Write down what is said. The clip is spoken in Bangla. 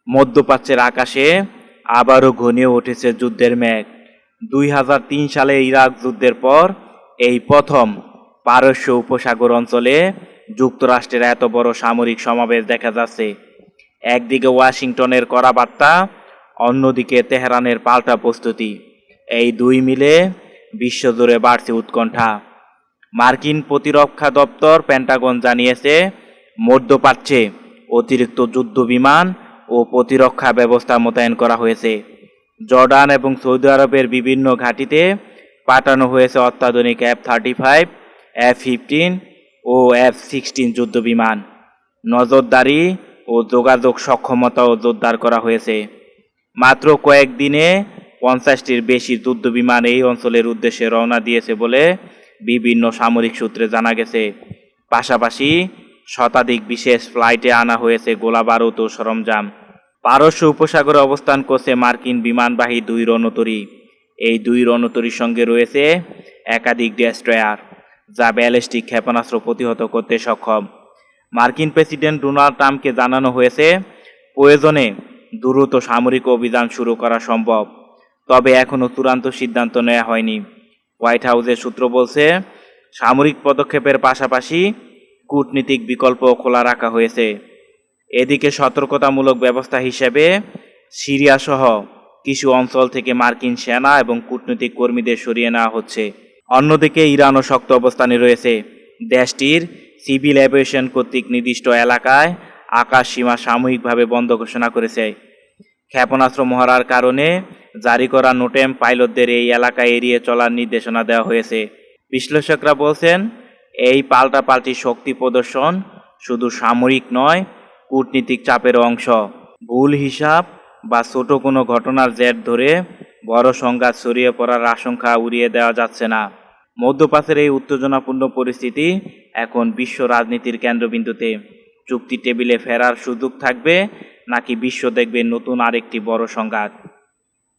মধ্যপ্রাচ্যের আকাশে আবারও ঘনিয়ে উঠেছে যুদ্ধের মেঘ। 2003 সালে ইরাক যুদ্ধের পর এই প্রথম পারস্য উপসাগর অঞ্চলে যুক্তরাষ্ট্রের এত বড় সামরিক সমাবেশ দেখা যাচ্ছে। একদিকে ওয়াশিংটনের কড়া বার্তা, অন্যদিকে তেহরানের পাল্টা প্রস্তুতি। এই দুই মিলে বিশ্বজুড়ে বাড়ছে উৎকণ্ঠা। মার্কিন প্রতিরক্ষা দপ্তর পেন্টাগন জানিয়েছে, মধ্যপ্রাচ্যে অতিরিক্ত যুদ্ধ বিমান ও প্রতিরক্ষা ব্যবস্থা মোতায়েন করা হয়েছে। জর্ডান এবং সৌদি আরবের বিভিন্ন ঘাঁটিতে পাঠানো হয়েছে অত্যাধুনিক F-35, F-15 ও F-16 যুদ্ধ বিমান। নজরদারি ও যোগাযোগ সক্ষমতাও জোরদার করা হয়েছে। মাত্র কয়েকদিনে 50টির বেশি যুদ্ধ বিমান এই অঞ্চলের উদ্দেশ্যে রওনা দিয়েছে বলে বিভিন্ন সামরিক সূত্রে জানা গেছে। পাশাপাশি শতাধিক বিশেষ ফ্লাইটে আনা হয়েছে গোলাবারুদ ও সরঞ্জাম। পারস্য উপসাগরে অবস্থান করছে মার্কিন বিমানবাহী 2 রণতরী। এই 2 রণতরীর সঙ্গে রয়েছে একাধিক ডেস্ট্রয়ার, যা ব্যালিস্টিক ক্ষেপণাস্ত্র প্রতিহত করতে সক্ষম। মার্কিন প্রেসিডেন্ট ডোনাল্ড ট্রাম্পকে জানানো হয়েছে, প্রয়োজনে দ্রুত সামরিক অভিযান শুরু করা সম্ভব, তবে এখনও চূড়ান্ত সিদ্ধান্ত নেওয়া হয়নি। হোয়াইট হাউসের সূত্র বলছে, সামরিক পদক্ষেপের পাশাপাশি কূটনীতিক বিকল্পও খোলা রাখা হয়েছে। এদিকে সতর্কতামূলক ব্যবস্থা হিসেবে সিরিয়াসহ কিছু অঞ্চল থেকে মার্কিন সেনা এবং কূটনৈতিক কর্মীদের সরিয়ে নেওয়া হচ্ছে। অন্যদিকে ইরানও শক্ত অবস্থানে রয়েছে। দেশটির সিভিল এভিয়েশন কর্তৃক নির্দিষ্ট এলাকায় আকাশ সীমা সাময়িকভাবে বন্ধ ঘোষণা করেছে। ক্ষেপণাস্ত্র মহড়ার কারণে জারি করা নোটেম পাইলটদের এই এলাকায় এড়িয়ে চলার নির্দেশনা দেওয়া হয়েছে। বিশ্লেষকরা বলছেন, এই পাল্টাপাল্টি শক্তি প্রদর্শন শুধু সামরিক নয়, কূটনীতিক চাপের অংশ। ভুল হিসাব বা ছোট কোনো ঘটনার জের ধরে বড় সংঘাত ছড়িয়ে পড়ার আশঙ্কা উড়িয়ে দেওয়া যাচ্ছে না। মধ্যপ্রাচ্যের এই উত্তেজনাপূর্ণ পরিস্থিতি এখন বিশ্ব রাজনীতির কেন্দ্রবিন্দুতে। চুক্তি টেবিলে ফেরার সুযোগ থাকবে নাকি বিশ্ব দেখবে নতুন আরেকটি বড় সংঘাত?